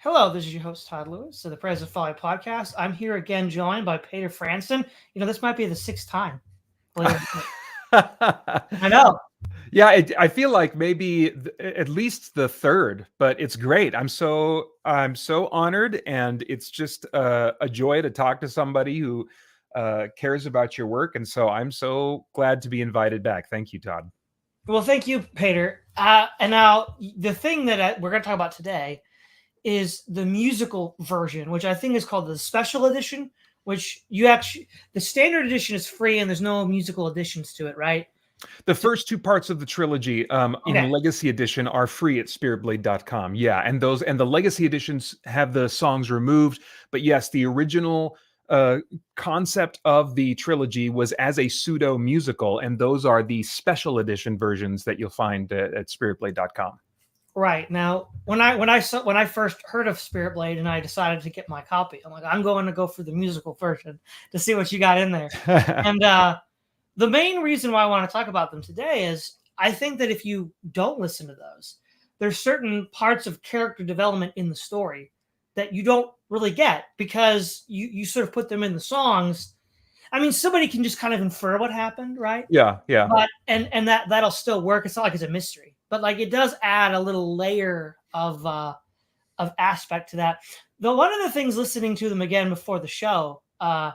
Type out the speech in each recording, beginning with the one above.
Hello, this is your host Todd Lewis of the President Folly podcast. I'm here again, joined by Paeter Frandsen. This might be the sixth time. Believe it or not. I know. Yeah, I feel like maybe at least the third, but it's great. I'm so honored, and it's just a joy to talk to somebody who cares about your work, and so I'm so glad to be invited back. Thank you, Todd. Well, thank you, Paeter. And now the thing that we're going to talk about today is the musical version, which I think is called the special edition. Which the standard edition is free, and there's no musical additions to it, right? The first two parts of the trilogy in Legacy Edition are free at spiritblade.com. Yeah, and the Legacy Editions have the songs removed. But yes, the original concept of the trilogy was as a pseudo musical, and those are the special edition versions that you'll find at spiritblade.com. Right. Now, when I first heard of Spirit Blade and I decided to get my copy, I'm like, I'm going to go for the musical version to see what you got in there. And the main reason why I want to talk about them today is I think that if you don't listen to those, there's certain parts of character development in the story that you don't really get because you sort of put them in the songs. I mean, somebody can just kind of infer what happened, right? Yeah. But and that'll still work. It's not like it's a mystery. But like it does add a little layer of aspect to that. Though one of the things listening to them again before the show, I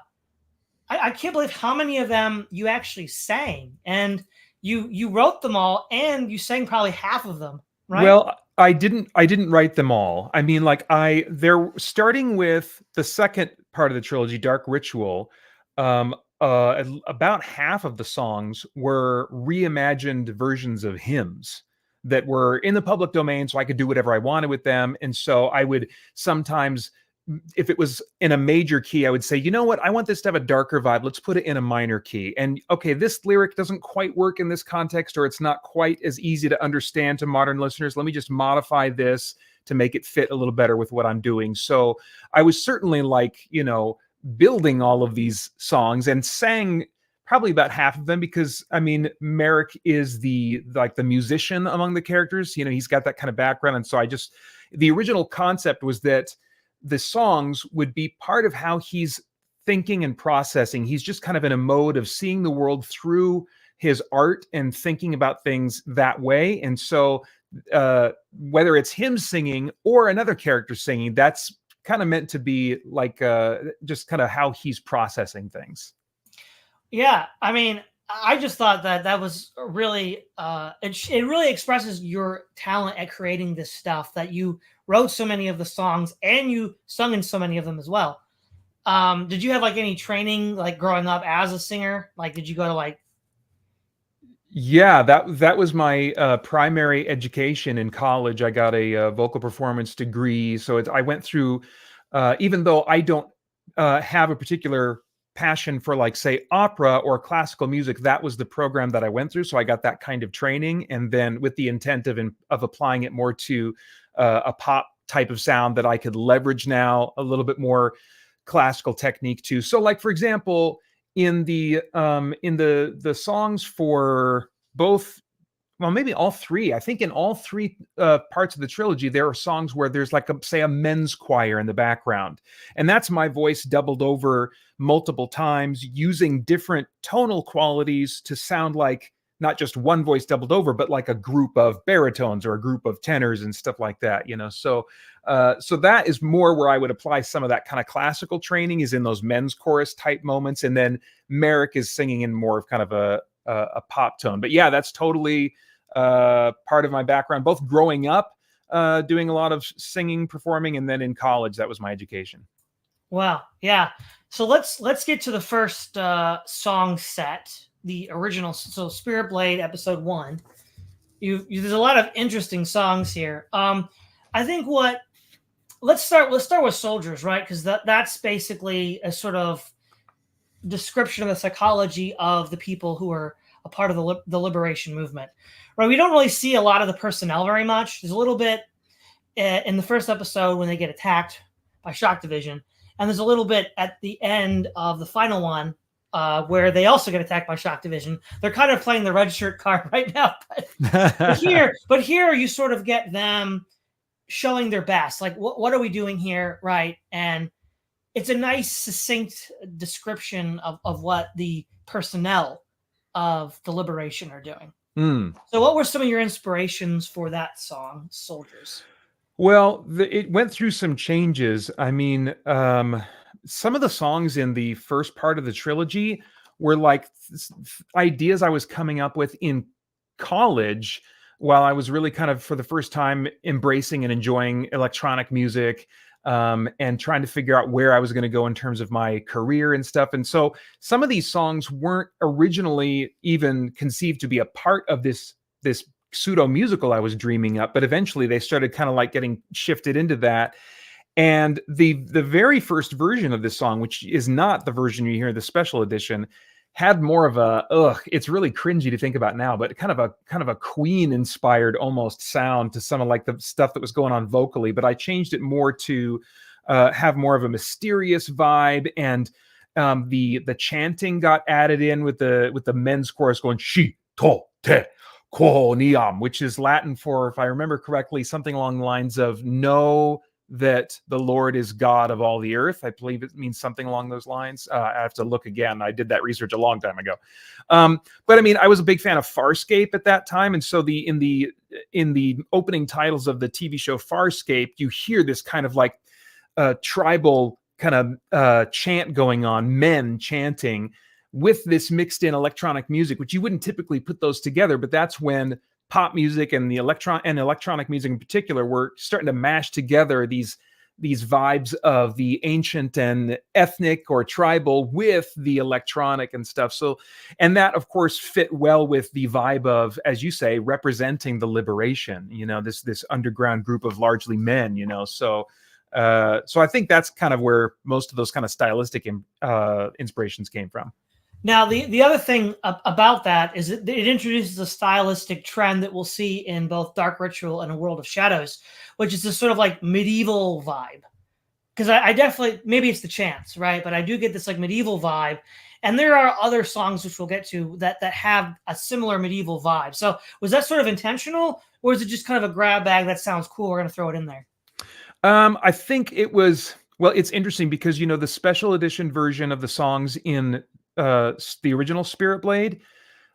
can't believe how many of them you actually sang, and you wrote them all, and you sang probably half of them, right? Well, I didn't write them all. I mean, they're starting with the second part of the trilogy, Dark Ritual. About half of the songs were reimagined versions of hymns that were in the public domain, so I could do whatever I wanted with them. And so I would sometimes, if it was in a major key, I would say, you know what, I want this to have a darker vibe. Let's put it in a minor key. And okay, this lyric doesn't quite work in this context, or it's not quite as easy to understand to modern listeners. Let me just modify this to make it fit a little better with what I'm doing. So I was certainly building all of these songs and sang probably about half of them, because I mean, Merrick is the musician among the characters. He's got that kind of background. And so the original concept was that the songs would be part of how he's thinking and processing. He's just kind of in a mode of seeing the world through his art and thinking about things that way. And so whether it's him singing or another character singing, that's kind of meant to be just kind of how he's processing things. Yeah, I mean, I just thought that was really it really expresses your talent at creating this stuff, that you wrote so many of the songs and you sung in so many of them as well. Did you have any training growing up as a singer? Did you go to Yeah, that was my primary education in college. I got a vocal performance degree, so I went through. Even though I don't have a particular passion for say opera or classical music, that was the program that I went through. So I got that kind of training, and then with the intent of applying it more to a pop type of sound that I could leverage now a little bit more classical technique too. So for example, in the songs for both, well, maybe all three. I think in all three parts of the trilogy, there are songs where there's say a men's choir in the background. And that's my voice doubled over multiple times using different tonal qualities to sound like not just one voice doubled over, but like a group of baritones or a group of tenors and stuff like that, So that is more where I would apply some of that kind of classical training, is in those men's chorus type moments. And then Merrick is singing in more of kind of a pop tone. But yeah, that's totally part of my background, both growing up doing a lot of singing, performing, and then in college, that was my education. Wow. Yeah. So let's get to the first song set, the original. So Spirit Blade episode 1. There's a lot of interesting songs here. I think let's start with Soldiers, right? Because that's basically a sort of description of the psychology of the people who are a part of the liberation movement, right? We don't really see a lot of the personnel very much. There's a little bit in the first episode when they get attacked by Shock Division, and there's a little bit at the end of the final one where they also get attacked by Shock Division. They're kind of playing the red shirt card right now, but here you sort of get them showing their best. Like, what are we doing here, right? And it's a nice, succinct description of what the personnel of the Liberation are doing. So, what were some of your inspirations for that song, Soldiers? Well, it went through some changes. I mean, some of the songs in the first part of the trilogy were like ideas I was coming up with in college while I was really kind of for the first time embracing and enjoying electronic music, and trying to figure out where I was going to go in terms of my career and stuff. And so some of these songs weren't originally even conceived to be a part of this pseudo musical I was dreaming up, but eventually they started kind of like getting shifted into that. And the very first version of this song, which is not the version you hear in the special edition, had more of a it's really cringy to think about now, but kind of a Queen inspired almost sound to some of like the stuff that was going on vocally. But I changed it more to have more of a mysterious vibe, and the chanting got added in with the men's chorus going shi to te quoniam, which is Latin for, if I remember correctly, something along the lines of know that the Lord is God of all the earth. I believe it means something along those lines. I have to look again. I did that research a long time ago. But I mean, I was a big fan of Farscape at that time. And so in the opening titles of the TV show Farscape, you hear this kind of like tribal kind of chant going on, men chanting with this mixed in electronic music, which you wouldn't typically put those together. But that's when pop music and the electronic music in particular were starting to mash together these vibes of the ancient and ethnic or tribal with the electronic and stuff. So, and that of course fit well with the vibe of, as you say, representing the liberation, you know, this underground group of largely men, you know. So I think that's kind of where most of those kind of stylistic inspirations came from. Now, the other thing about that is it introduces a stylistic trend that we'll see in both Dark Ritual and A World of Shadows, which is this sort of like medieval vibe. Because I definitely, maybe it's the chants, right? But I do get this like medieval vibe. And there are other songs, which we'll get to, that have a similar medieval vibe. So was that sort of intentional? Or is it just kind of a grab bag that sounds cool, we're going to throw it in there? I think it was, well, it's interesting because, you know, the special edition version of the songs in the original Spirit Blade,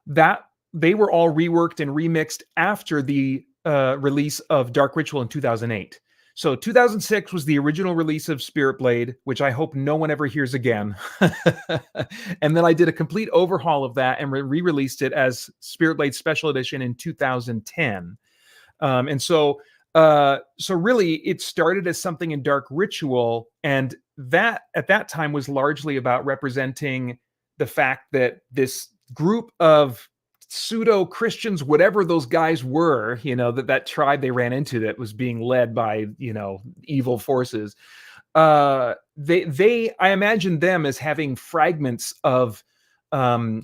that they were all reworked and remixed after the release of Dark Ritual in 2008. So 2006 was the original release of Spirit Blade, which I hope no one ever hears again. And then I did a complete overhaul of that and re-released it as Spirit Blade Special Edition in 2010. And so really it started as something in Dark Ritual, and that at that time was largely about representing the fact that this group of pseudo Christians, whatever those guys were, you know, that tribe they ran into that was being led by, you know, evil forces, I imagine them as having fragments of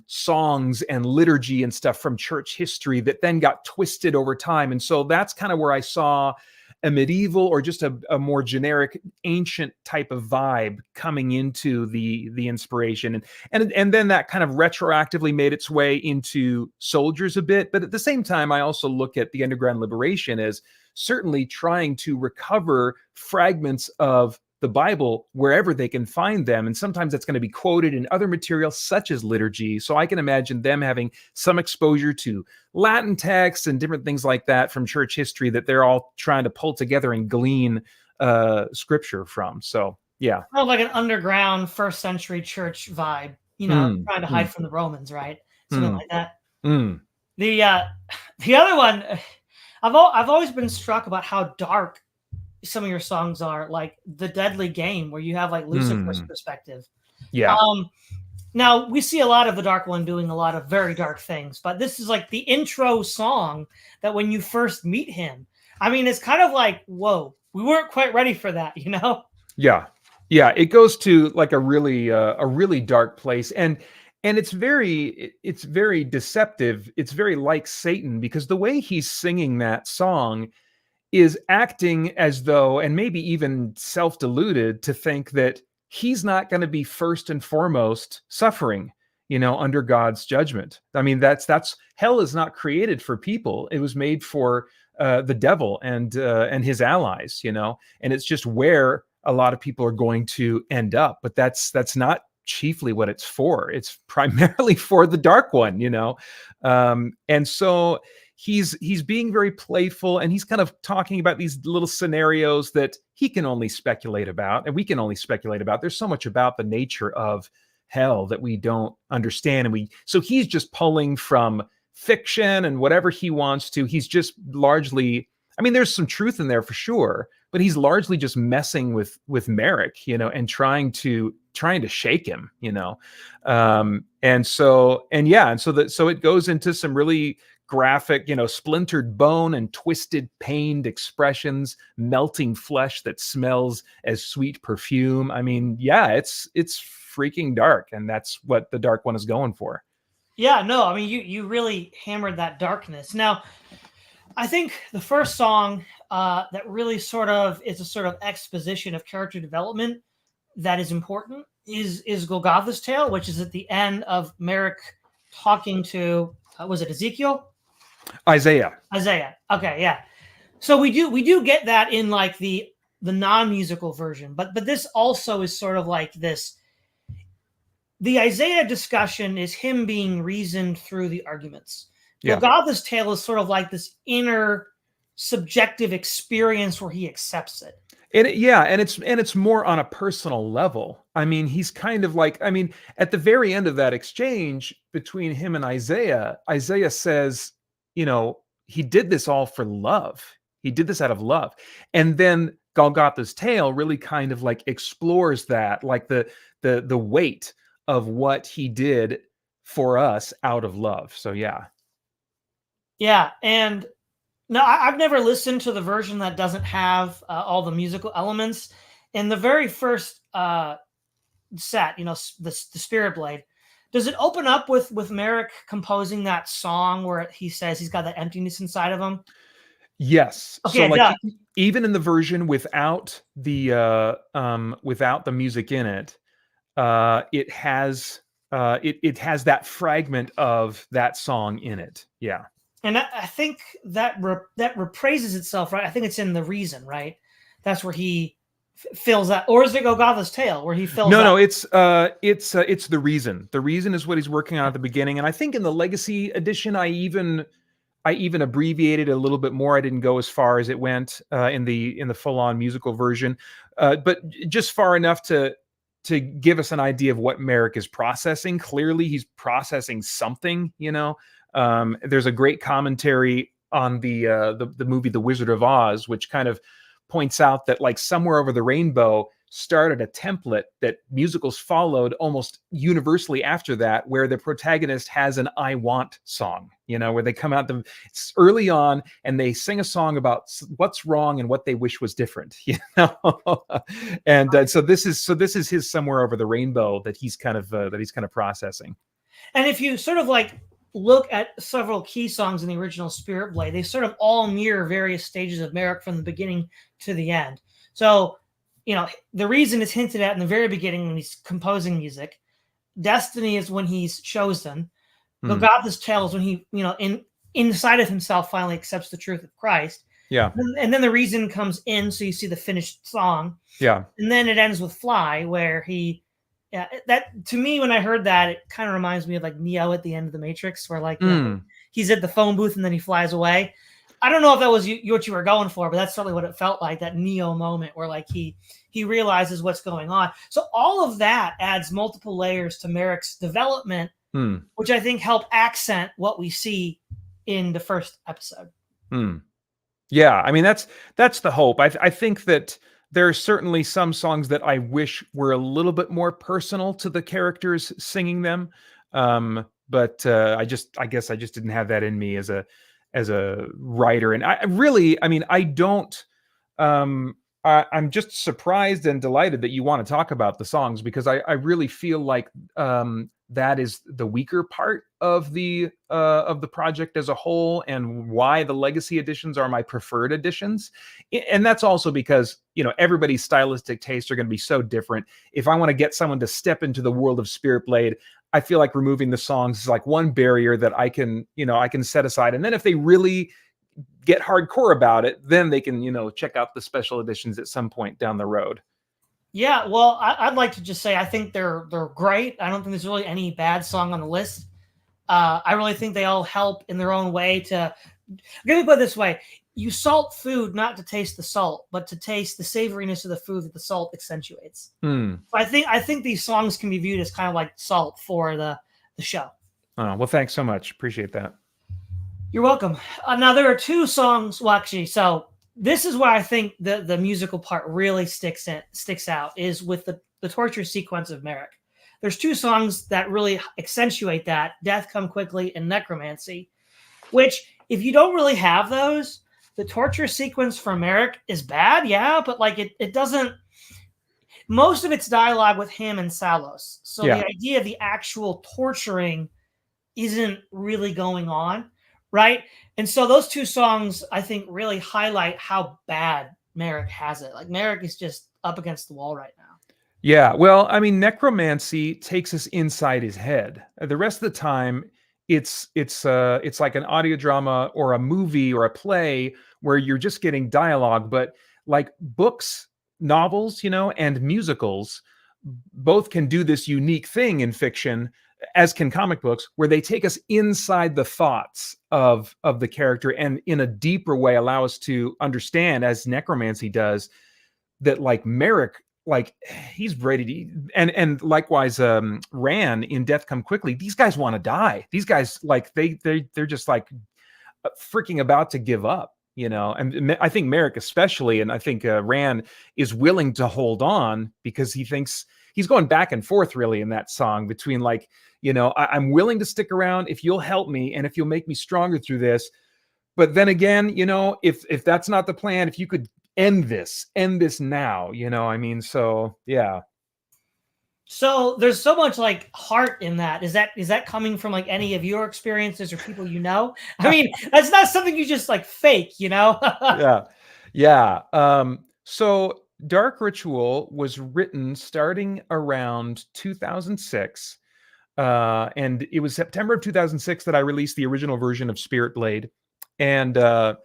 songs and liturgy and stuff from church history that then got twisted over time. And so that's kind of where I saw a medieval or just a more generic ancient type of vibe coming into the inspiration. And then that kind of retroactively made its way into Soldiers a bit. But at the same time, I also look at the Underground Liberation as certainly trying to recover fragments of the Bible wherever they can find them. And sometimes that's going to be quoted in other materials such as liturgy. So I can imagine them having some exposure to Latin texts and different things like that from church history that they're all trying to pull together and glean scripture from. So yeah. Oh, like an underground first century church vibe, you know, trying to hide from the Romans, right? Something like that. The other one, I've always been struck about how dark some of your songs are, like The Deadly Game, where you have like Lucifer's perspective. Yeah. Now we see a lot of the Dark One doing a lot of very dark things, but this is like the intro song that when you first meet him, I mean, it's kind of like, whoa, we weren't quite ready for that, you know? Yeah. Yeah. It goes to like a really dark place. And it's very deceptive. It's very like Satan, because the way he's singing that song is acting as though, and maybe even self-deluded, to think that he's not going to be first and foremost suffering, you know, under God's judgment. I mean, that's hell is not created for people. It was made for the devil and his allies, you know, and it's just where a lot of people are going to end up. But that's not chiefly what it's for. It's primarily for the Dark One, you know. And so he's being very playful, and he's kind of talking about these little scenarios that he can only speculate about, and we can only speculate about. There's so much about the nature of hell that we don't understand, and so he's just pulling from fiction and whatever he wants to. He's just largely, I mean, there's some truth in there for sure, but he's largely just messing with Merrick, you know, and trying to shake him, you know. So it goes into some really graphic, you know, splintered bone and twisted, pained expressions, melting flesh that smells as sweet perfume. I mean, yeah, it's freaking dark, and that's what the Dark One is going for. Yeah, no, I mean, you really hammered that darkness. Now, I think the first song that really sort of is a sort of exposition of character development that is important is Golgotha's Tale, which is at the end of Merrick talking to was it Ezekiel? Isaiah. Okay, yeah. So we do get that in like the non-musical version, but this also is sort of like this. The Isaiah discussion is him being reasoned through the arguments. Yeah. Golgotha's Tale is sort of like this inner subjective experience where he accepts it. And it's more on a personal level. I mean, he's kind of like, I mean, at the very end of that exchange between him and Isaiah says, you know, he did this all for love. He did this out of love. And then Golgotha's Tale really kind of like explores that, like the weight of what he did for us out of love. So yeah. Yeah, and no, I've never listened to the version that doesn't have all the musical elements. In the very first set, you know, the Spirit Blade, does it open up with Merrick composing that song where he says he's got that emptiness inside of him? Yes. Okay, so like even in the version without the music in it, it has that fragment of that song in it. Yeah. And I think that repraises itself, right? I think it's in The Reason, right? That's where he fills that, or is it Golgotha's Tale where he fills? No, it's The Reason. The Reason is what he's working on at the beginning, and I think in the Legacy edition, I even abbreviated a little bit more. I didn't go as far as it went in the full-on musical version, but just far enough to give us an idea of what Merrick is processing. Clearly, he's processing something, you know. There's a great commentary on the movie The Wizard of Oz, which kind of points out that like Somewhere Over the Rainbow started a template that musicals followed almost universally after that, where the protagonist has an I want song, you know, where they come out early on and they sing a song about what's wrong and what they wish was different, you know. And so this is his Somewhere Over the Rainbow that he's kind of processing. And if you sort of like look at several key songs in the original Spirit Blade, they sort of all mirror various stages of Merrick from the beginning to the end. So, you know, The Reason is hinted at in the very beginning when he's composing music. Destiny is when he's chosen. Golgotha's Tale is when he, you know, inside of himself finally accepts the truth of Christ. Yeah. And then The Reason comes in, so you see the finished song. Yeah. And then it ends with Fly, where he, yeah, that to me, when I heard that, it kind of reminds me of like Neo at the end of the Matrix, where like you know, he's at the phone booth and then he flies away. I don't know if that was what you were going for, but that's certainly what it felt like, that Neo moment where like he realizes what's going on. So all of that adds multiple layers to Merrick's development, which I think help accent what we see in the first episode. Yeah, I mean that's the hope. I think that there are certainly some songs that I wish were a little bit more personal to the characters singing them, but I guess I just didn't have that in me as a writer. And I'm just surprised and delighted that you want to talk about the songs, because I really feel like that is the weaker part of the project as a whole, and why the Legacy editions are my preferred editions. And that's also because, you know, everybody's stylistic tastes are going to be so different. If I want to get someone to step into the world of Spirit Blade, I feel like removing the songs is like one barrier that I can set aside. And then if they really get hardcore about it, then they can, check out the special editions at some point down the road. Yeah, well, I'd like to just say I think they're great. I don't think there's really any bad song on the list. I really think they all help in their own way to. Let me put it this way: you salt food not to taste the salt, but to taste the savoriness of the food that the salt accentuates. Hmm. So I think these songs can be viewed as kind of like salt for the show. Oh, well, thanks so much. Appreciate that. You're welcome. Now there are two songs. Well, actually, so this is where I think the musical part really sticks out is with the torture sequence of Merrick. There's two songs that really accentuate that: "Death Come Quickly" and "Necromancy," which if you don't really have those, the torture sequence for Merrick is bad, yeah, but like it doesn't. Most of it's dialogue with him and Salos, so Yeah. the idea of the actual torturing isn't really going on, right? And so those two songs, I think, really highlight how bad Merrick has it. Like Merrick is just up against the wall right now. Yeah, well, I mean, necromancy takes us inside his head. The rest of the time, it's like an audio drama or a movie or a play where you're just getting dialogue. But like books, novels, and musicals, both can do this unique thing in fiction, as can comic books, where they take us inside the thoughts of the character and in a deeper way allow us to understand, as necromancy does, that like Merrick, like he's ready to, and likewise Ran in Death Come Quickly, these guys want to die. These guys, like they're just like freaking about to give up, and I think Merrick especially, and I think Ran is willing to hold on because he thinks he's going back and forth really in that song between like, I'm willing to stick around if you'll help me and if you'll make me stronger through this. But then again, if that's not the plan, if you could end this now, I mean, so yeah. So there's so much like heart in that. Is that coming from like any of your experiences or people you know? I mean, that's not something you just like fake, Yeah. So Dark Ritual was written starting around 2006. And it was September of 2006 that I released the original version of Spirit Blade. But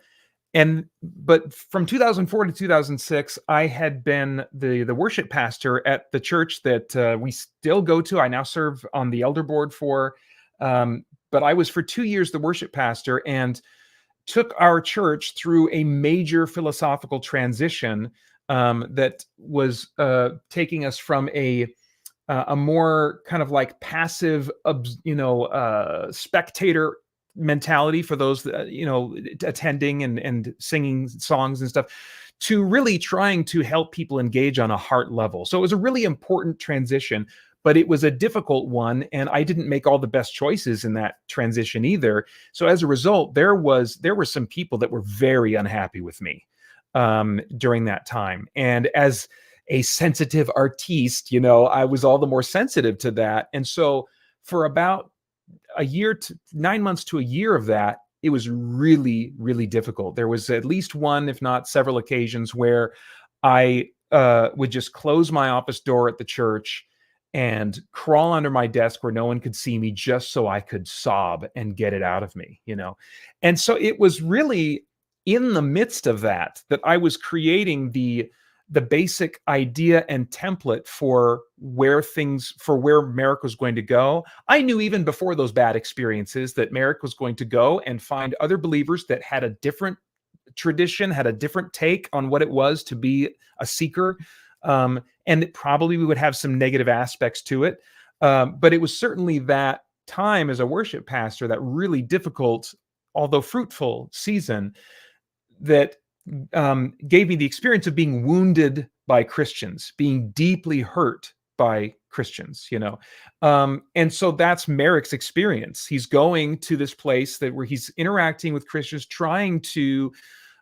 from 2004 to 2006, I had been the worship pastor at the church that we still go to. I now serve on the elder board for, but I was for 2 years the worship pastor and took our church through a major philosophical transition that was taking us from a more kind of like passive, spectator mentality for those attending and singing songs and stuff, to really trying to help people engage on a heart level. So it was a really important transition, but it was a difficult one, and I didn't make all the best choices in that transition either. So as a result, there were some people that were very unhappy with me during that time, and as a sensitive artiste, I was all the more sensitive to that. And so for about a year to 9 months to a year of that, it was really, really difficult. There was at least one, if not several occasions where I would just close my office door at the church and crawl under my desk where no one could see me just so I could sob and get it out of me, And so it was really in the midst of that I was creating the basic idea and template for where Merrick was going to go. I knew even before those bad experiences that Merrick was going to go and find other believers that had a different tradition, had a different take on what it was to be a seeker. And it probably would have some negative aspects to it. But it was certainly that time as a worship pastor, that really difficult, although fruitful season, that gave me the experience of being wounded by Christians, being deeply hurt by Christians, and so that's Merrick's experience. He's going to this place where he's interacting with Christians, trying to,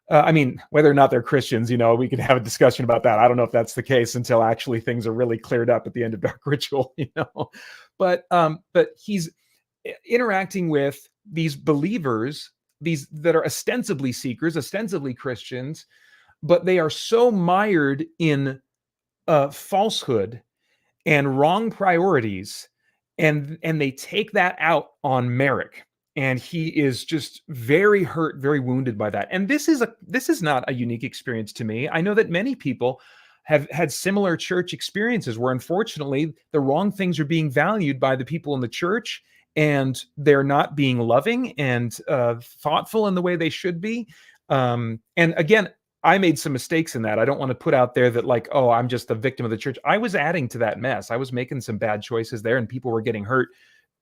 whether or not they're Christians, we could have a discussion about that. I don't know if that's the case until actually things are really cleared up at the end of Dark Ritual, but he's interacting with these believers, these that are ostensibly seekers, ostensibly Christians, but they are so mired in falsehood and wrong priorities, and they take that out on Merrick. and he is just very hurt, very wounded by that. And this is not a unique experience to me. I know that many people have had similar church experiences where unfortunately the wrong things are being valued by the people in the church, and they're not being loving and thoughtful in the way they should be. And again, I made some mistakes in that. I don't want to put out there that like, oh, I'm just the victim of the church. I was adding to that mess. I was making some bad choices there, and people were getting hurt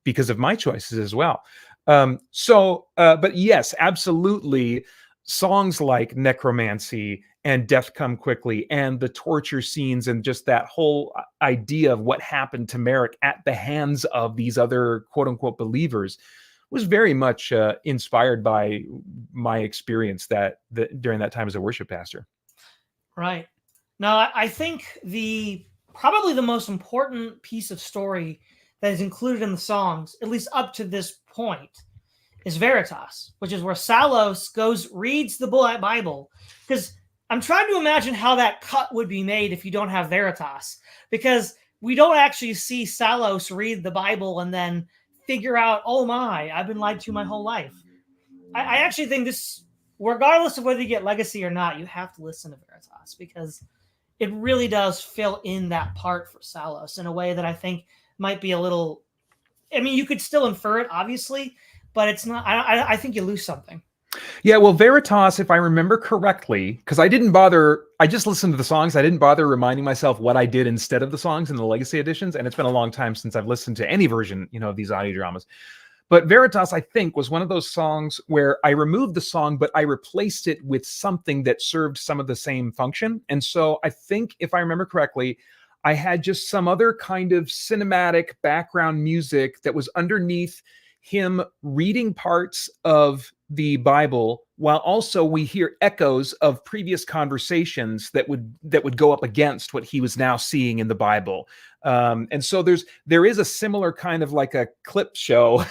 because of my choices as well. But yes, absolutely. Songs like Necromancy and Death Come Quickly and the torture scenes and just that whole idea of what happened to Merrick at the hands of these other quote unquote believers was very much inspired by my experience during that time as a worship pastor. Right. Now, I think probably the most important piece of story that is included in the songs, at least up to this point, is Veritas, which is where Salos reads the Bible. Because I'm trying to imagine how that cut would be made if you don't have Veritas, because we don't actually see Salos read the Bible and then figure out, oh my, I've been lied to my whole life. I actually think this, regardless of whether you get Legacy or not, you have to listen to Veritas, because it really does fill in that part for Salos in a way that I think might be a little, I mean, you could still infer it, obviously, but it's not, I think you lose something. Yeah, well, Veritas, if I remember correctly, because I just listened to the songs. I didn't bother reminding myself what I did instead of the songs in the Legacy editions. And it's been a long time since I've listened to any version, of these audio dramas. But Veritas, I think, was one of those songs where I removed the song, but I replaced it with something that served some of the same function. And so I think, if I remember correctly, I had just some other kind of cinematic background music that was underneath him reading parts of the Bible, while also we hear echoes of previous conversations that would go up against what he was now seeing in the Bible. And so there is a similar kind of like a clip show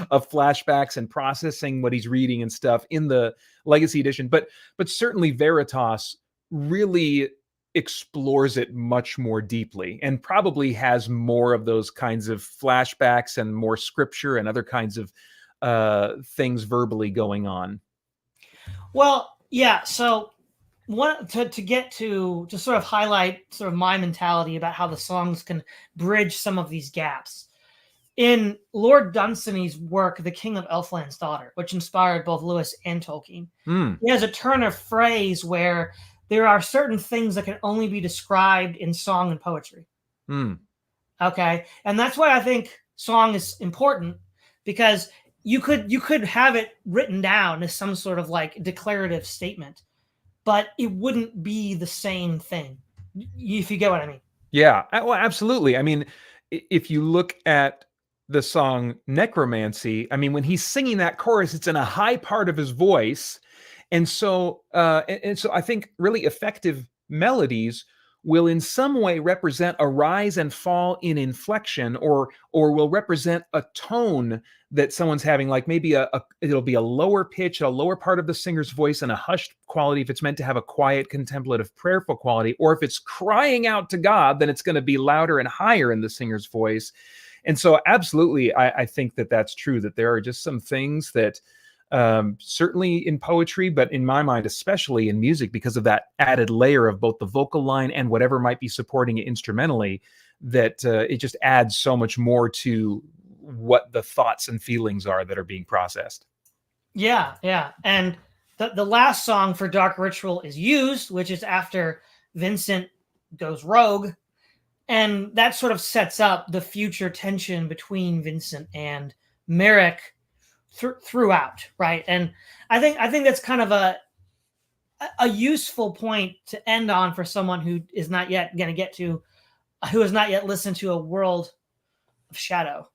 of flashbacks and processing what he's reading and stuff in the Legacy edition. But certainly Veritas really explores it much more deeply and probably has more of those kinds of flashbacks and more scripture and other kinds of things verbally going on. Well, yeah. So to sort of highlight sort of my mentality about how the songs can bridge some of these gaps. In Lord Dunsany's work, The King of Elfland's Daughter, which inspired both Lewis and Tolkien, he has a turn of phrase where there are certain things that can only be described in song and poetry. Okay. And that's why I think song is important, because you could have it written down as some sort of like declarative statement, but it wouldn't be the same thing, if you get what I mean. Yeah, well, absolutely. I mean, if you look at the song Necromancy, I mean, when he's singing that chorus, it's in a high part of his voice. And so I think really effective melodies will in some way represent a rise and fall in inflection, or will represent a tone that someone's having, like maybe it'll be a lower pitch, a lower part of the singer's voice, and a hushed quality if it's meant to have a quiet, contemplative, prayerful quality. Or if it's crying out to God, then it's going to be louder and higher in the singer's voice. And so absolutely, I think that that's true, that there are just some things that certainly in poetry, but in my mind, especially in music, because of that added layer of both the vocal line and whatever might be supporting it instrumentally, that it just adds so much more to what the thoughts and feelings are that are being processed. Yeah, yeah. And the last song for Dark Ritual is Used, which is after Vincent goes rogue. And that sort of sets up the future tension between Vincent and Merrick throughout, right? And I think that's kind of a useful point to end on for someone who is not yet going to get to, who has not yet listened to A World of Shadow,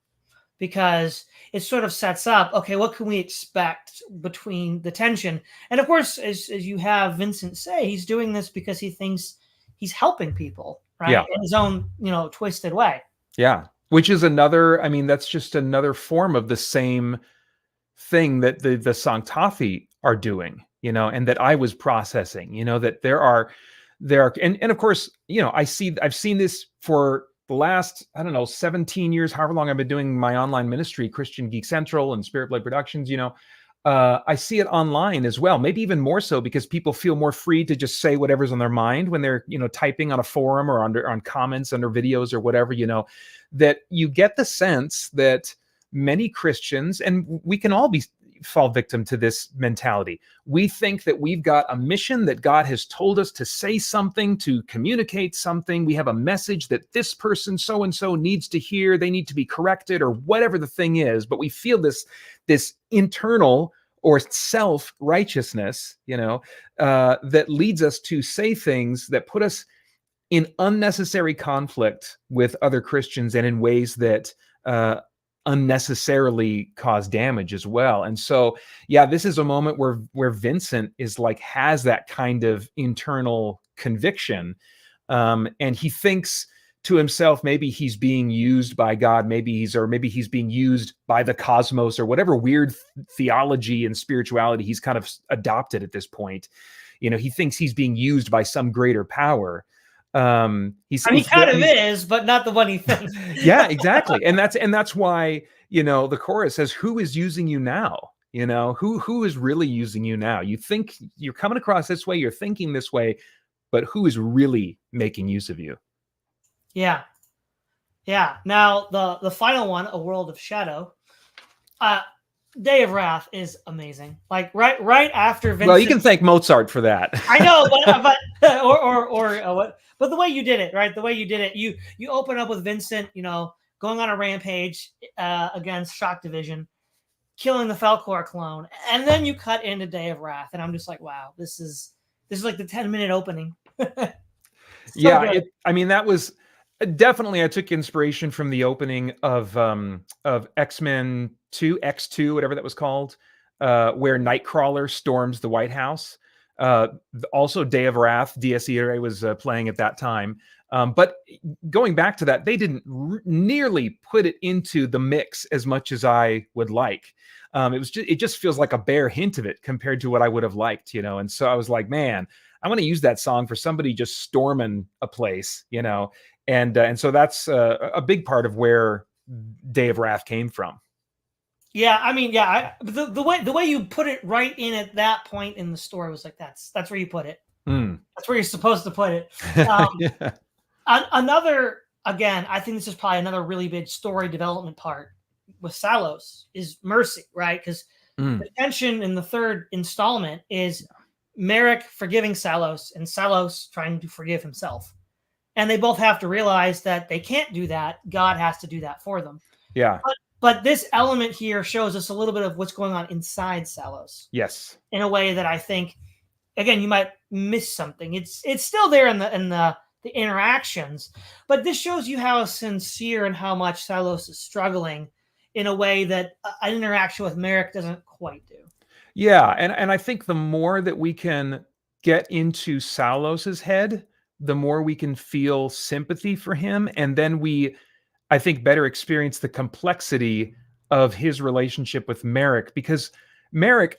because it sort of sets up, okay, what can we expect between the tension? And of course, as you have Vincent say, he's doing this because he thinks he's helping people, right? Yeah. In his own, twisted way. Yeah. Which is another, I mean, that's just another form of the same thing that the Sanctafi are doing, and that I was processing, that there are, and of course, I've seen this for the last, I don't know, 17 years, however long I've been doing my online ministry, Christian Geek Central and Spirit Blade Productions, I see it online as well, maybe even more so because people feel more free to just say whatever's on their mind when they're, typing on a forum or on comments under videos or whatever, that you get the sense that many Christians, and we can all fall victim to this mentality. We think that we've got a mission, that God has told us to say something, to communicate something. We have a message that this person so-and-so needs to hear. They need to be corrected or whatever the thing is. But we feel this internal or self-righteousness, that leads us to say things that put us in unnecessary conflict with other Christians and in ways that unnecessarily cause damage as well. And so, yeah, this is a moment where Vincent is has that kind of internal conviction. And he thinks to himself, maybe he's being used by God, maybe he's being used by the cosmos or whatever weird theology and spirituality he's kind of adopted at this point. He thinks he's being used by some greater power. He kind of is, but not the one he thinks. Yeah, exactly. And that's why, the chorus says, who is using you now? Who is really using you now? You think you're coming across this way, you're thinking this way, but who is really making use of you? Yeah. Yeah. Now the final one, A World of Shadow, Day of Wrath is amazing. Right after Vincent. Well, you can thank Mozart for that. I know, but what? But the way you did it, right? The way you did it, you open up with Vincent, going on a rampage against Shock Division, killing the Falcor clone, and then you cut into Day of Wrath, and I'm just like, wow, this is like the 10-minute opening. Yeah, that was definitely. I took inspiration from the opening of X-Men 2, X2, whatever that was called, where Nightcrawler storms the White House. Also, Day of Wrath, Dies Irae was playing at that time. But going back to that, they didn't nearly put it into the mix as much as I would like. It just feels like a bare hint of it compared to what I would have liked, And so I was like, man, I want to use that song for somebody just storming a place, And so that's a big part of where Day of Wrath came from. Yeah, the way you put it right in at that point in the story was like that's where you put it. That's where you're supposed to put it. Yeah. Another, again, I think this is probably another really big story development part with Salos is Mercy, right? Because the tension in the third installment is Merrick forgiving Salos and Salos trying to forgive himself, and they both have to realize that they can't do that. God has to do that for them. Yeah. But this element here shows us a little bit of what's going on inside Salos. Yes. In a way that I think, again, you might miss something. It's still there in the interactions, but this shows you how sincere and how much Salos is struggling in a way that an interaction with Merrick doesn't quite do. Yeah, and I think the more that we can get into Salos's head, the more we can feel sympathy for him, and then we, I think, better experience the complexity of his relationship with Merrick, because Merrick,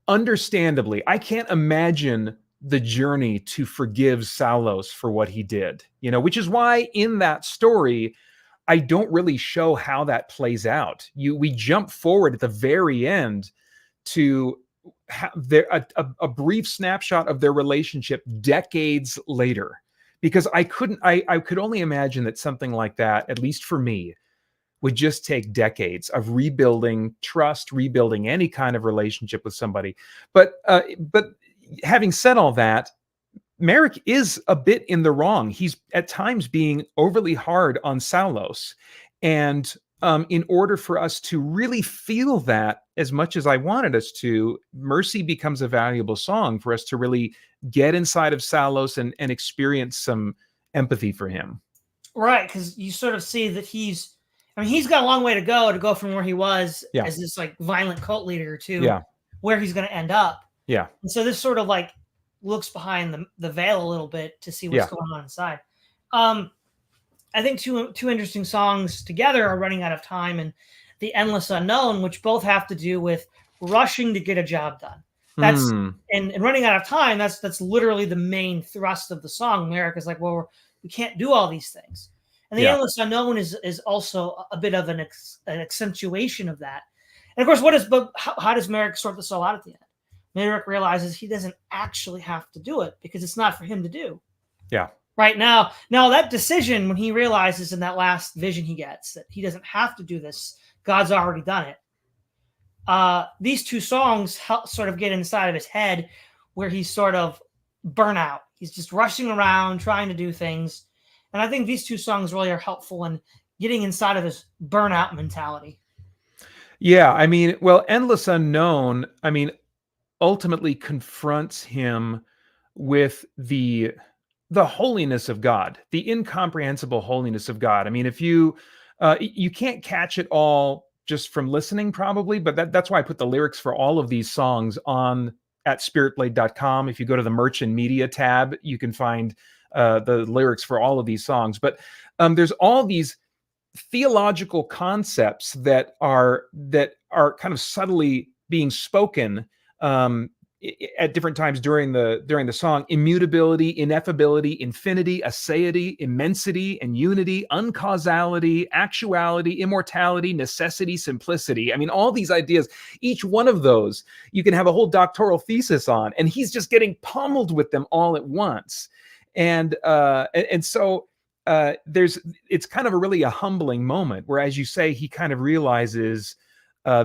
understandably, I can't imagine the journey to forgive Salos for what he did, which is why in that story, I don't really show how that plays out. We jump forward at the very end to a brief snapshot of their relationship decades later. Because I could only imagine that something like that, at least for me, would just take decades of rebuilding trust, rebuilding any kind of relationship with somebody. But having said all that, Merrick is a bit in the wrong. He's at times being overly hard on Salos. And in order for us to really feel that as much as I wanted us to, Mercy becomes a valuable song for us to really get inside of Salos and experience some empathy for him. Right, because you sort of see that he's got a long way to go from where he was as this violent cult leader to where he's going to end up. Yeah. And so this sort of looks behind the veil a little bit to see what's going on inside. I think two interesting songs together are Running Out of Time and The Endless Unknown, which both have to do with rushing to get a job done. That's and Running Out of Time, that's literally the main thrust of the song. Merrick is like, well, we can't do all these things. And the Yeah. endless unknown is also a bit of an accentuation of that. And of course, how does Merrick sort this all out at the end? Merrick realizes he doesn't actually have to do it because it's not for him to do. Yeah. Right now that decision, when he realizes in that last vision he gets that he doesn't have to do this, God's already done it. These two songs help sort of get inside of his head where he's sort of burnout. He's just rushing around trying to do things. And I think these two songs really are helpful in getting inside of his burnout mentality. Yeah. I mean, well, Endless Unknown, I mean, ultimately confronts him with the holiness of God, the incomprehensible holiness of God. I mean, if you can't catch it all just from listening, probably, but that's why I put the lyrics for all of these songs on at spiritblade.com. If you go to the merch and media tab, you can find the lyrics for all of these songs. But there's all these theological concepts that are kind of subtly being spoken at different times during the song: immutability, ineffability, infinity, aseity, immensity and unity, uncausality, actuality, immortality, necessity, simplicity. I mean, all these ideas, each one of those you can have a whole doctoral thesis on, and he's just getting pummeled with them all at once. And so it's kind of a humbling moment where, as you say, he kind of realizes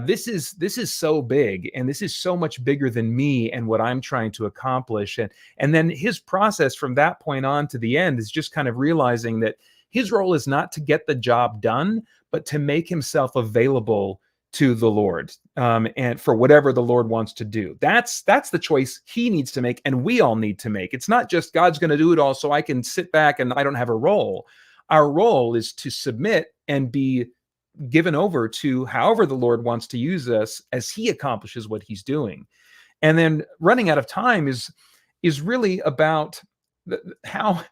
this is so big, and this is so much bigger than me and what I'm trying to accomplish. And then his process from that point on to the end is just kind of realizing that his role is not to get the job done, but to make himself available to the Lord, and for whatever the Lord wants to do. That's the choice he needs to make, and we all need to make. It's not just God's going to do it all so I can sit back and I don't have a role. Our role is to submit and be given over to however the Lord wants to use us as he accomplishes what he's doing. And then running out of time is really about how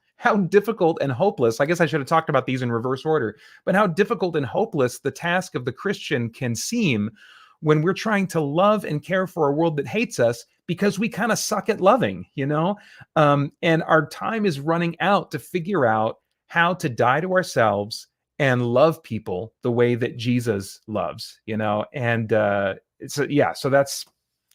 difficult and hopeless, I guess I should have talked about these in reverse order, but how difficult and hopeless the task of the Christian can seem when we're trying to love and care for a world that hates us because we kind of suck at loving, and our time is running out to figure out how to die to ourselves and love people the way that Jesus loves, and so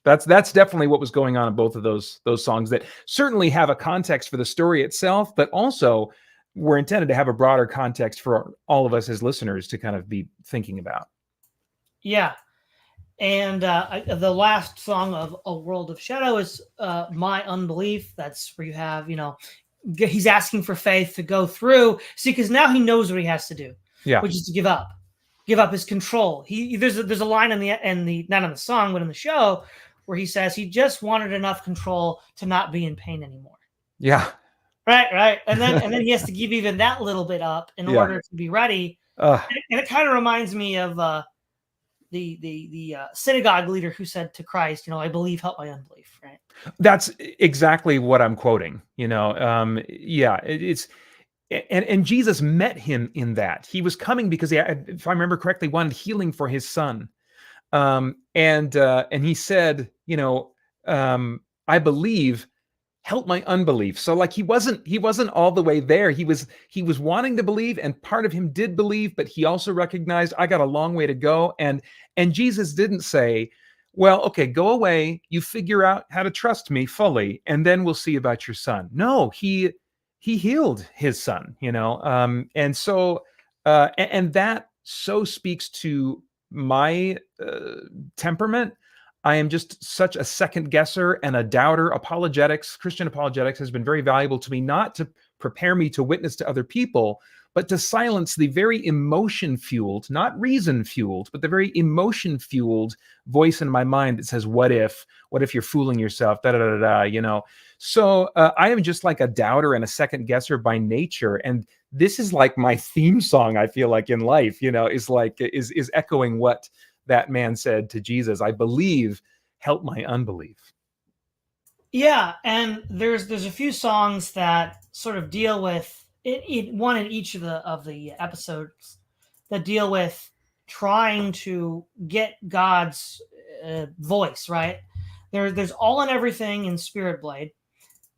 that's definitely what was going on in both of those songs that certainly have a context for the story itself, but also were intended to have a broader context for all of us as listeners to kind of be thinking about. Yeah. And the last song of A World of Shadow is My Unbelief. That's where you have, he's asking for faith to go through. See, because now he knows what he has to do, which is to give up his control. There's a line in the not on the song, but in the show, where he says he just wanted enough control to not be in pain anymore. Yeah. Right. And then he has to give even that little bit up in order to be ready. And it kind of reminds me of the synagogue leader who said to Christ, I believe, help my unbelief. Right. That's exactly what I'm quoting. It's. And Jesus met him in that. He was coming because he, if I remember correctly, wanted healing for his son. And he said, I believe, help my unbelief. So like he wasn't all the way there. He was wanting to believe, and part of him did believe, but he also recognized I got a long way to go. And Jesus didn't say, well, okay, go away, you figure out how to trust me fully, and then we'll see about your son. No, he healed his son, and so and that so speaks to my temperament. I am just such a second guesser and a doubter. Christian apologetics has been very valuable to me, not to prepare me to witness to other people, but to silence the very emotion-fueled, not reason-fueled, but the very emotion-fueled voice in my mind that says, what if you're fooling yourself, So I am just like a doubter and a second guesser by nature. And this is like my theme song, I feel like, in life, is echoing what that man said to Jesus. I believe, help my unbelief. Yeah, and there's a few songs that sort of deal with one in each of the episodes that deal with trying to get God's voice, right? There's All and Everything in Spirit Blade.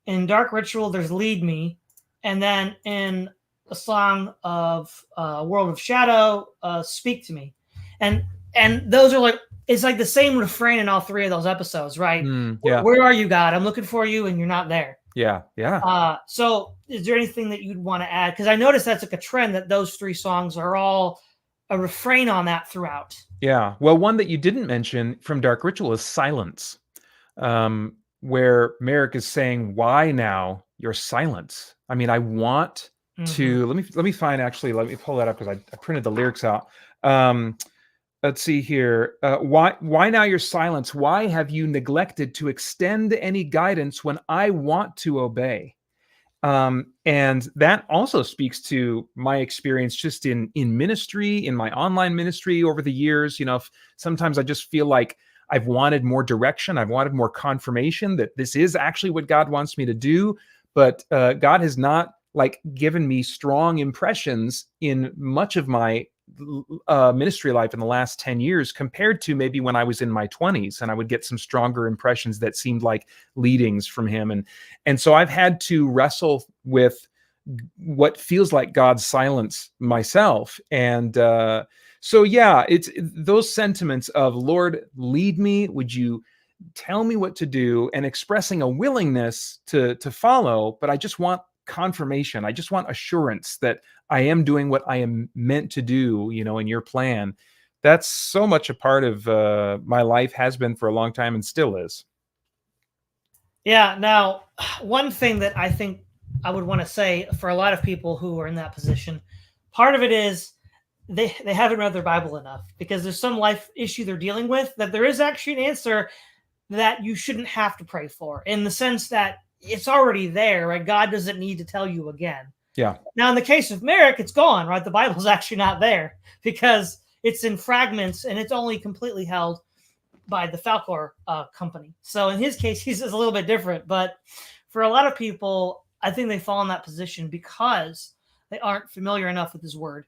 In Dark Ritual, there's Lead Me. And then in a song of World of Shadow, Speak to Me, and those are like, it's like the same refrain in all three of those episodes, right? Yeah. Where are you, God? I'm looking for you, and you're not there. Yeah. Yeah. So is there anything that you'd want to add? Because I noticed that's like a trend that those three songs are all a refrain on that throughout. Yeah. Well, one that you didn't mention from Dark Ritual is silence, where Merrick is saying, "Why now your silence?" I mean, I want to let me find actually. Let me pull that up because I printed the lyrics out. Let's see here. Why now your silence? Why have you neglected to extend any guidance when I want to obey? And that also speaks to my experience just in ministry, in my online ministry over the years. You know, sometimes I just feel like I've wanted more direction. I've wanted more confirmation that this is actually what God wants me to do. But God has not like given me strong impressions in much of my ministry life in the last 10 years compared to maybe when I was in my 20s, and I would get some stronger impressions that seemed like leadings from him. And so I've had to wrestle with what feels like God's silence myself. And so, yeah, it's those sentiments of, Lord, lead me. Would you tell me what to do? And expressing a willingness to follow, but I just want confirmation. I just want assurance that I am doing what I am meant to do, you know, in your plan. That's so much a part of my life, has been for a long time and still is. Yeah. Now, one thing that I think I would want to say for a lot of people who are in that position, part of it is they haven't read their Bible enough, because there's some life issue they're dealing with that there is actually an answer that you shouldn't have to pray for, in the sense that it's already there, right? God doesn't need to tell you again. Yeah. Now, in the case of Merrick, it's gone, right? The Bible's actually not there because it's in fragments and it's only completely held by the Falcor company. So in his case, he's a little bit different. But for a lot of people, I think they fall in that position because they aren't familiar enough with his word.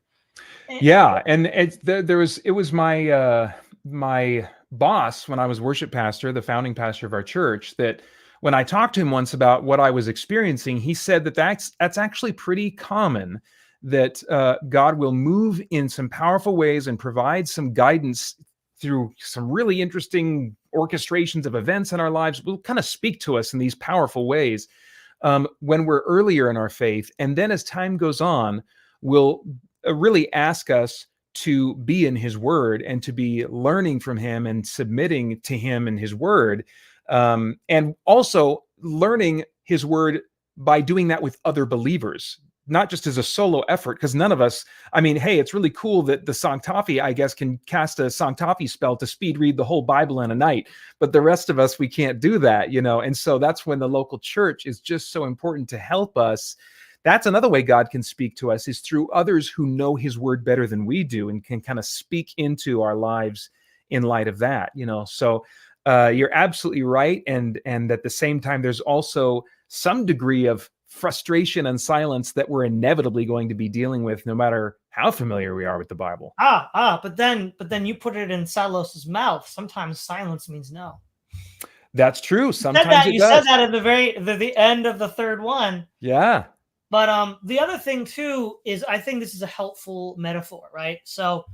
Yeah, and it was my my boss when I was worship pastor, the founding pastor of our church, that when I talked to him once about what I was experiencing, he said that that's actually pretty common, that God will move in some powerful ways and provide some guidance through some really interesting orchestrations of events in our lives. Will kind of speak to us in these powerful ways when we're earlier in our faith, and then as time goes on, will really ask us to be in his word and to be learning from him and submitting to him and his word, and also learning his word by doing that with other believers, not just as a solo effort, because none of us, I mean, hey, it's really cool that the Sanctafi, I guess, can cast a Sanctafi spell to speed read the whole Bible in a night, but the rest of us, we can't do that, you know. And so that's when the local church is just so important to help us. That's another way God can speak to us, is through others who know his word better than we do and can kind of speak into our lives in light of that, you know. So you're absolutely right. And at the same time, there's also some degree of frustration and silence that we're inevitably going to be dealing with, no matter how familiar we are with the Bible. But then you put it in Salos's mouth. Sometimes silence means no. That's true. Sometimes you said that at the end of the third one. Yeah. But the other thing too is, I think this is a helpful metaphor, right? So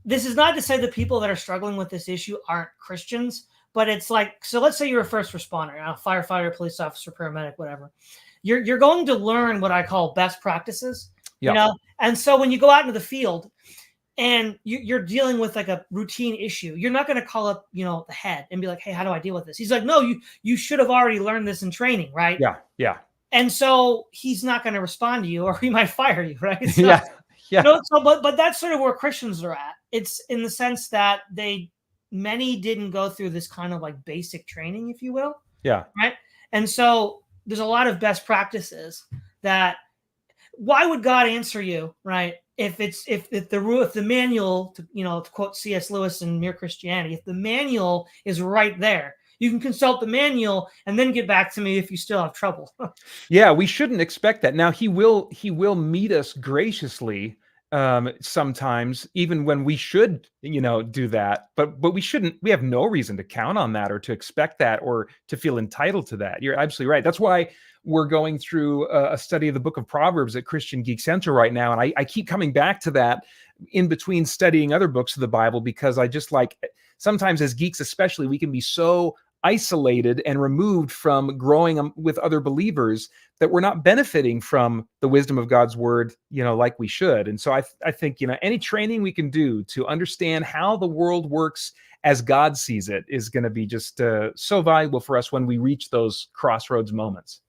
this is not to say that people that are struggling with this issue aren't Christians, but it's like, so let's say you're a first responder, a firefighter, police officer, paramedic, whatever. You're going to learn what I call best practices, you know? And so when you go out into the field and you're dealing with like a routine issue, you're not going to call up, you know, the head and be like, hey, how do I deal with this? He's like, no, you should have already learned this in training, right? Yeah. And so he's not going to respond to you, or he might fire you, right? So, yeah. No, so but that's sort of where Christians are at. It's in the sense that many didn't go through this kind of like basic training, if you will. Yeah. Right. And so there's a lot of best practices that, why would God answer you, right? If the manual, to quote C.S. Lewis in Mere Christianity, if the manual is right there, you can consult the manual and then get back to me if you still have trouble. Yeah, we shouldn't expect that. Now he will meet us graciously sometimes, even when we should, do that. But we shouldn't. We have no reason to count on that or to expect that or to feel entitled to that. You're absolutely right. That's why we're going through a study of the book of Proverbs at Christian Geek Center right now. And I keep coming back to that in between studying other books of the Bible, because I just like, sometimes as geeks especially, we can be so isolated and removed from growing with other believers that we're not benefiting from the wisdom of God's word, like we should. And so I think, any training we can do to understand how the world works as God sees it is going to be just so valuable for us when we reach those crossroads moments.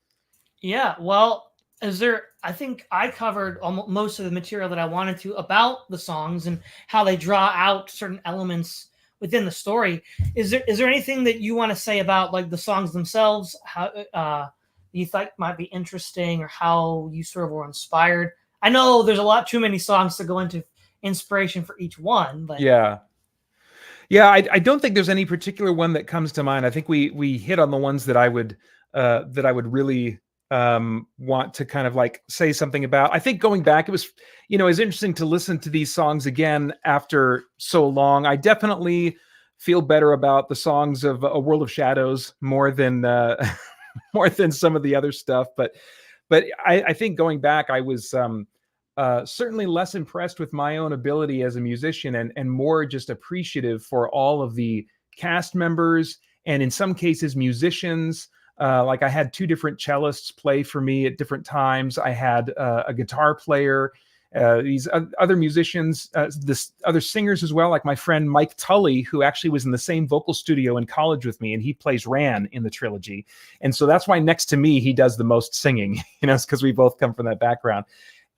Yeah, well, I think I covered most of the material that I wanted to about the songs and how they draw out certain elements within the story. Is there anything that you want to say about like the songs themselves, how you thought might be interesting, or how you sort of were inspired? I know there's a lot too many songs to go into inspiration for each one, but yeah, I don't think there's any particular one that comes to mind. I think we hit on the ones that I would really want to kind of like say something about. I think going back, it was interesting to listen to these songs again after so long. I definitely feel better about the songs of A World of Shadows more than more than some of the other stuff. But I think going back, I was certainly less impressed with my own ability as a musician, and more just appreciative for all of the cast members, and in some cases musicians. Like I had two different cellists play for me at different times. I had a guitar player, these other musicians, this other singers as well, like my friend Mike Tully, who actually was in the same vocal studio in college with me, and he plays Ran in the trilogy. And so that's why next to me, he does the most singing, it's because we both come from that background.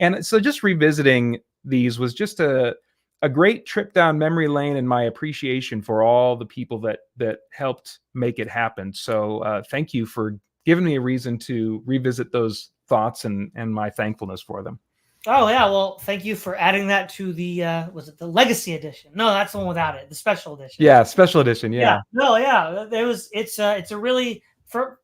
And so just revisiting these was just a great trip down memory lane, and my appreciation for all the people that helped make it happen. So thank you for giving me a reason to revisit those thoughts and my thankfulness for them. Oh yeah, well, thank you for adding that to the was it the Legacy Edition? No, that's the one without it, the Special Edition. Yeah, Special Edition. Yeah. No, yeah, it's a really,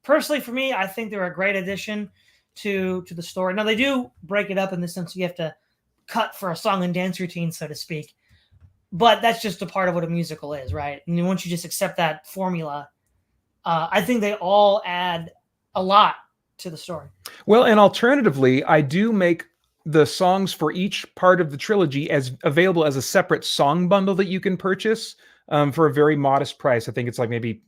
personally for me, I think they're a great addition to the story. Now they do break it up in the sense you have to cut for a song and dance routine, so to speak. But that's just a part of what a musical is, right? And once you just accept that formula, I think they all add a lot to the story. Well, and alternatively, I do make the songs for each part of the trilogy as available as a separate song bundle that you can purchase for a very modest price. I think it's like maybe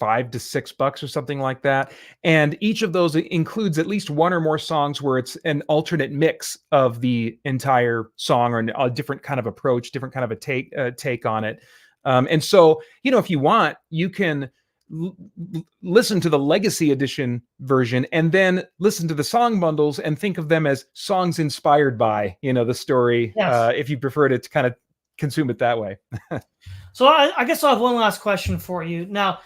$5 to $6 or something like that. And each of those includes at least one or more songs where it's an alternate mix of the entire song, or a different kind of approach, different kind of a take on it. And so, if you want, you can listen to the Legacy Edition version and then listen to the song bundles and think of them as songs inspired by, the story, yes. If you prefer to kind of consume it that way. So I guess I'll have one last question for you. Now,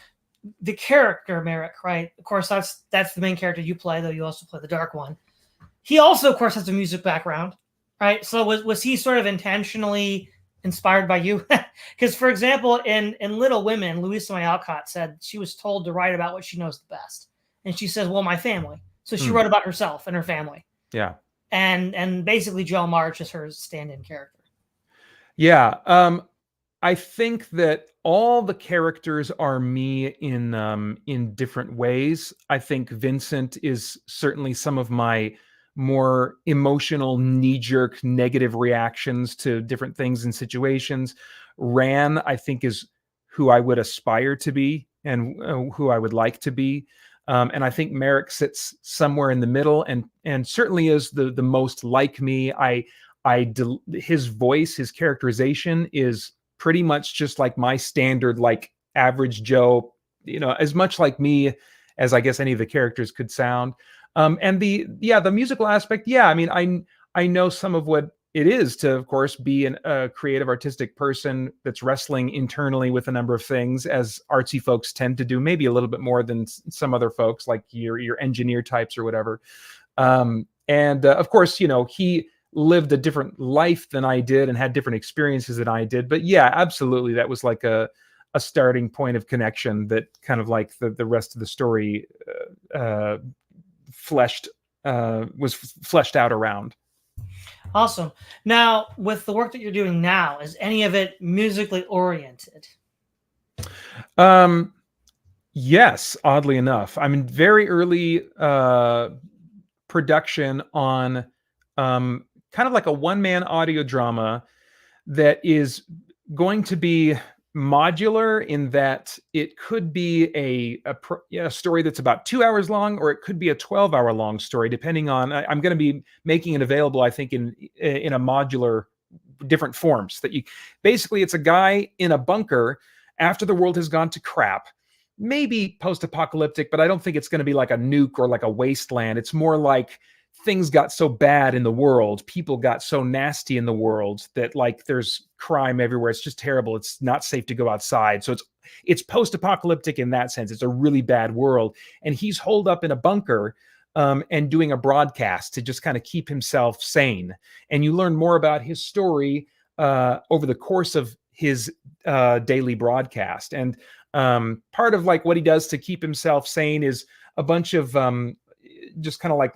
the character Merrick, right? Of course, that's the main character you play, though you also play the dark one. He also, of course, has a music background, right? So was he sort of intentionally inspired by you? Because, for example, in Little Women, Louisa May Alcott said she was told to write about what she knows the best, and she says, "Well, my family." So she wrote about herself and her family. Yeah. And basically, Joe March is her stand-in character. Yeah. I think that all the characters are me in different ways. I think Vincent is certainly some of my more emotional, knee-jerk, negative reactions to different things and situations. Ran, I think, is who I would aspire to be and who I would like to be. And I think Merrick sits somewhere in the middle, and certainly is the most like me. His voice, his characterization is pretty much just like my standard, like average Joe, as much like me as I guess any of the characters could sound. And the musical aspect. Yeah. I mean, I know some of what it is to, of course, be a creative, artistic person that's wrestling internally with a number of things, as artsy folks tend to do, maybe a little bit more than some other folks, like your engineer types or whatever. And of course, he lived a different life than I did and had different experiences than I did. But yeah, absolutely. That was like a starting point of connection that kind of like the rest of the story was fleshed out around. Awesome. Now, with the work that you're doing now, is any of it musically oriented? Yes, oddly enough. I'm in very early production on kind of like a one-man audio drama that is going to be modular in that it could be a story that's about 2 hours long, or it could be a 12-hour long story, depending on. I'm going to be making it available, I think, in a modular different forms. That you basically, it's a guy in a bunker after the world has gone to crap. Maybe post-apocalyptic, but I don't think it's going to be like a nuke or like a wasteland. It's more like things got so bad in the world, people got so nasty in the world that like there's crime everywhere. It's just terrible. It's not safe to go outside. So it's post-apocalyptic in that sense. It's a really bad world, and he's holed up in a bunker and doing a broadcast to just kind of keep himself sane. And you learn more about his story over the course of his daily broadcast. And part of like what he does to keep himself sane is a bunch of just kind of like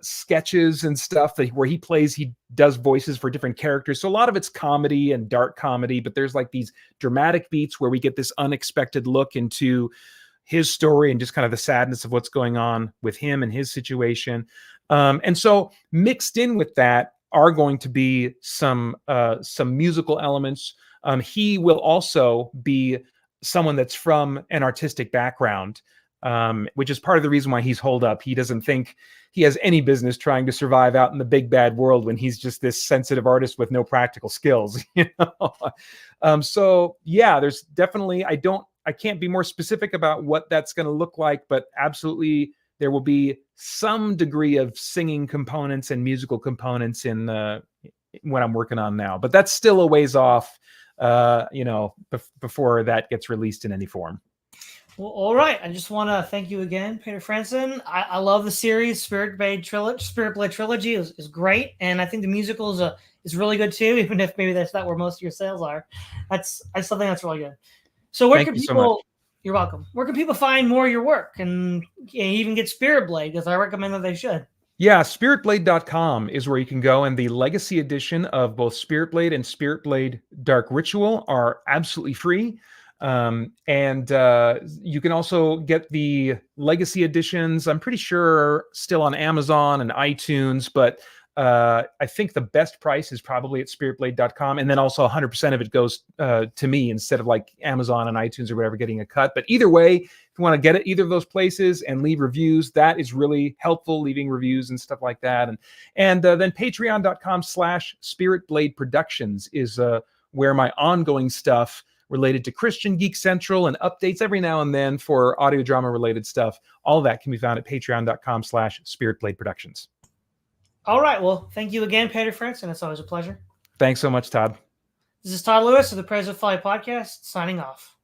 sketches and stuff where he does voices for different characters. So a lot of it's comedy and dark comedy, but there's like these dramatic beats where we get this unexpected look into his story and just kind of the sadness of what's going on with him and his situation. And so mixed in with that are going to be some musical elements. He will also be someone that's from an artistic background, which is part of the reason why he's holed up. He doesn't think he has any business trying to survive out in the big bad world when he's just this sensitive artist with no practical skills. So yeah, there's definitely, I can't be more specific about what that's going to look like, but absolutely there will be some degree of singing components and musical components in what I'm working on now. But that's still a ways off, before that gets released in any form. Well, all right. I just want to thank you again, Paeter Frandsen. I love the series. Spirit Blade Trilogy is great, and I think the musical is really good too. Even if maybe that's not where most of your sales are, I still think that's really good. So where Thank can you so people? much. You're welcome. Where can people find more of your work and even get Spirit Blade? Because I recommend that they should. Yeah, spiritblade.com is where you can go, and the legacy edition of both Spirit Blade and Spirit Blade Dark Ritual are absolutely free. And you can also get the legacy editions, I'm pretty sure, still on Amazon and iTunes, but I think the best price is probably at spiritblade.com. And then also 100% of it goes to me instead of like Amazon and iTunes or whatever getting a cut. But either way, if you want to get it either of those places and leave reviews, that is really helpful, leaving reviews and stuff like that. And then patreon.com/spiritblade productions is where my ongoing stuff related to Christian Geek Central and updates every now and then for audio drama related stuff. All of that can be found at patreon.com/spiritblade productions. All right. Well, thank you again, Paeter Frandsen. It's always a pleasure. Thanks so much, Todd. This is Todd Lewis of the Praise of Folly podcast, signing off.